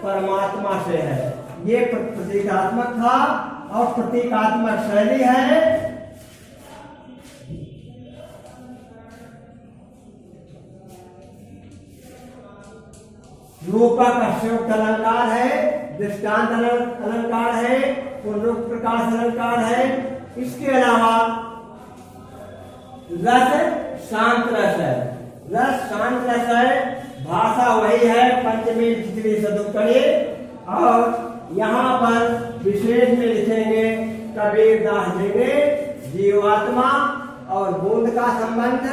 परमात्मा से है। ये प्रतीकात्मक था और प्रतीकात्मक शैली है। रूपक संयुक्त अलंकार है, दृष्टांत अलंकार है, पूर्णोक्त प्रकाश अलंकार है। इसके अलावा रस शांत रस है। रस शांत रस है, भाषा वही है पंचमी तिथि सदुत्तरी। और यहाँ पर विशेष में लिखेंगे कबीर दास जी ने जीवात्मा और बूंद का संबंध,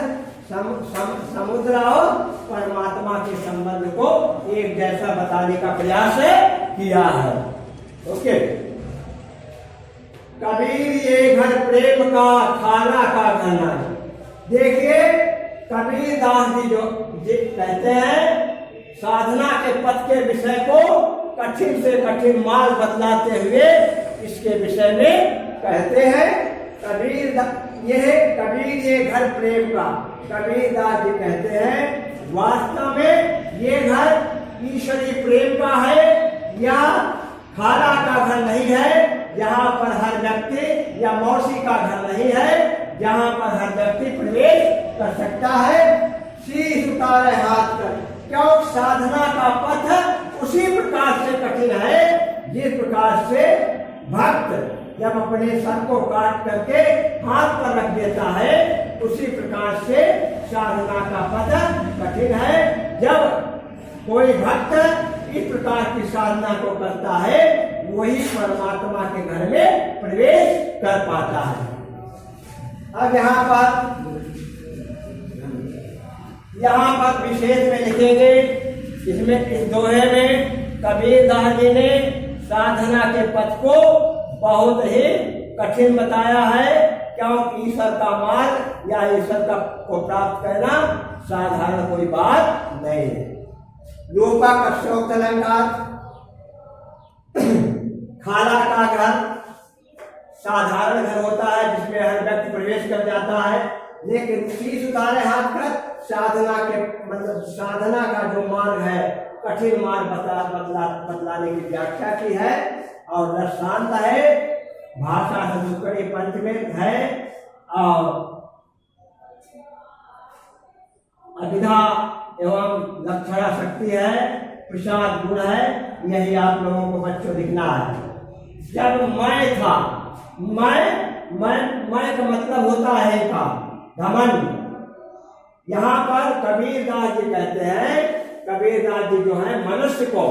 समुद्र और परमात्मा के संबंध को एक जैसा बताने का प्रयास किया है। ओके, कबीर ये घर प्रेम का खाना का घना। देखिए कबीर दास जी जो कहते हैं साधना के पथ के विषय को कठिन से कठिन मार्ग बतलाते हुए इसके विषय में कहते हैं कबीर ये घर प्रेम का। कबीर दास जी कहते हैं वास्तव में ये घर ईश्वरीय प्रेम का है, या खाना का घर नहीं है जहाँ पर हर व्यक्ति, या मौसी का घर नहीं है जहाँ पर हर व्यक्ति प्रवेश कर सकता है। शीश उतारे हाथ कर, क्यों साधना का पथ उसी प्रकार से कठिन है जिस प्रकार से भक्त जब अपने सर को काट करके हाथ पर रख देता है, उसी प्रकार से साधना का पथ कठिन है। जब कोई भक्त इस प्रकार की साधना को करता है, वही परमात्मा के घर में प्रवेश कर पाता है। अब यहाँ पर विशेष में लिखेंगे, इसमें इस दोहे में कबीर दास जी ने साधना के पथ को बहुत ही कठिन बताया है, क्योंकि ईश्वर का मार्ग या ईश्वर का को प्राप्त करना साधारण कोई बात नहीं है। रूपक संयुक्त अलंकार, खाला का घर साधारण घर होता है जिसमें हर व्यक्ति प्रवेश कर जाता है, लेकिन शीश उतारे हाथ कर साधना के मतलब साधना का जो मार्ग है कठिन मार्ग बतलाने की व्याख्या की है। और रस शांत है, भाषा सदुत्तरी पंचमेत है, और अभिधा एवं लक्षणा शक्ति है, प्रसाद गुण है। यही आप लोगों को बच्चों दिखना है। जब मैं था, मैं का मतलब होता है का घमंड। यहाँ पर कबीर दास जी कहते हैं, कबीर दास जी जो है मनुष्य को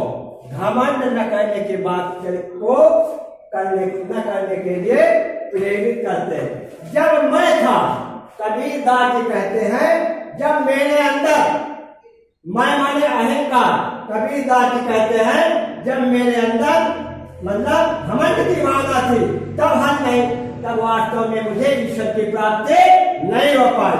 घमंड न करने की बात को न करने के लिए प्रेरित करते हैं। जब मैं था, कबीर दास जी कहते हैं जब मेरे अंदर मैं माने अहंकार, कबीर दास जी कहते हैं जब मेरे अंदर मतलब घमंड की भावना थी, तब हल नहीं, तब वास्तव में मुझे ईश्वर की प्राप्ति नहीं हो पाई।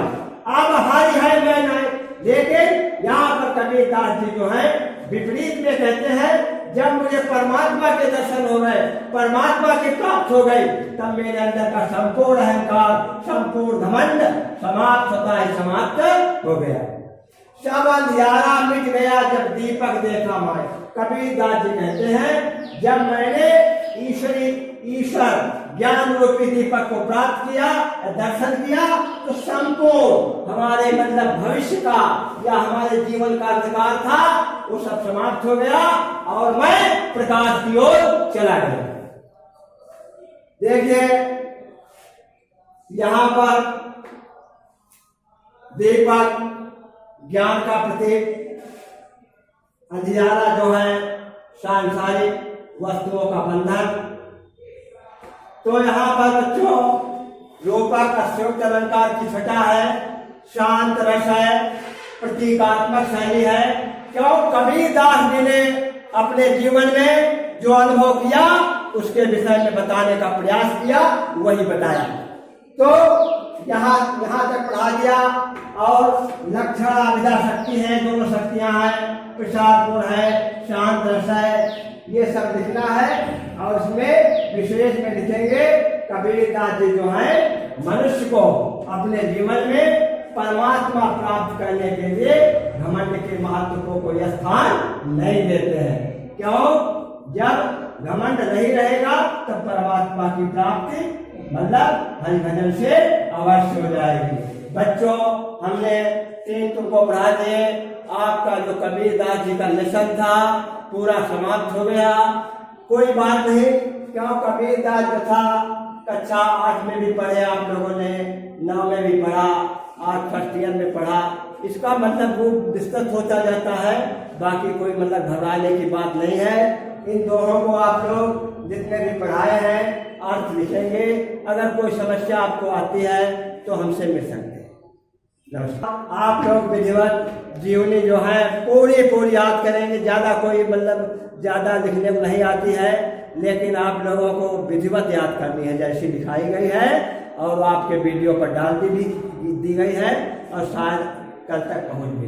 अब हारी है मैं नहीं, लेकिन यहाँ पर कबीर दास जी जो है विपरीत में कहते हैं जब मुझे परमात्मा के दर्शन हो गए, परमात्मा की प्राप्त हो गई, तब मेरे अंदर का संपूर्ण अहंकार, संपूर्ण घमंड समाप्त होता है, समाप्त हो गया। सब अंधियारा मिट गया जब दीपक देखा मैं। कबीर दास जी कहते हैं जब मैंने ईश्वर ज्ञान रूपी दीपक को प्राप्त किया, दर्शन किया, तो संपूर्ण हमारे मतलब भविष्य का या हमारे जीवन का अंधकार था वो सब समाप्त हो गया और मैं प्रकाश की ओर चला गया। देखिए यहाँ पर दीपक ज्ञान का प्रतीक, अंधियारा जो है सांसारिक वस्तुओं का बंधन। तो यहाँ पर बच्चों रूपक का संयुक्त अलंकार की छटा है, शांत रस है, प्रतीकात्मक शैली है। क्यों? कबीर दास जी ने अपने जीवन में जो अनुभव किया उसके विषय में बताने का प्रयास किया, वही बताया। तो यहाँ तक पढ़ा दिया। और लक्षण अभिधा शक्ति है, दोनों शक्तियां हैं, प्रसाद गुण है, शांत रस है, ये सब लिखना है। और इसमें विशेष में लिखेंगे कबीर दास जी जो है मनुष्य को अपने जीवन में परमात्मा प्राप्त करने के लिए घमंड के महत्व को कोई स्थान नहीं देते हैं। क्यों? जब घमंड नहीं रहेगा तब परमात्मा की प्राप्ति मतलब हरि भजन से अवश्य हो जाएगी। बच्चों, हमने 3 तुमको पढ़ा दिए। आपका जो कबीरदास जी का लेसन था पूरा समाप्त हो गया। कोई बात नहीं, क्यों? कबीरदास जो था कक्षा 8 में भी पढ़े आप लोगों ने, 9 में भी पढ़ा, आज फर्स्ट ईयर में पढ़ा। इसका मतलब रूप विस्तृत होता जाता है, बाकी कोई मतलब घबराने की बात नहीं है। इन दोनों को आप लोग जितने भी पढ़ाए हैं अर्थ लिखेंगे। अगर कोई समस्या आपको आती है तो हमसे मिल सकते हैं। नमस्कार। आप लोग विधिवत जीवनी जो है पूरी याद करेंगे। ज़्यादा कोई मतलब ज़्यादा लिखने को नहीं आती है, लेकिन आप लोगों को विधिवत याद करनी है जैसी लिखाई गई है, और आपके वीडियो पर डाल दी गई है, और शायद कल तक पहुँच गई।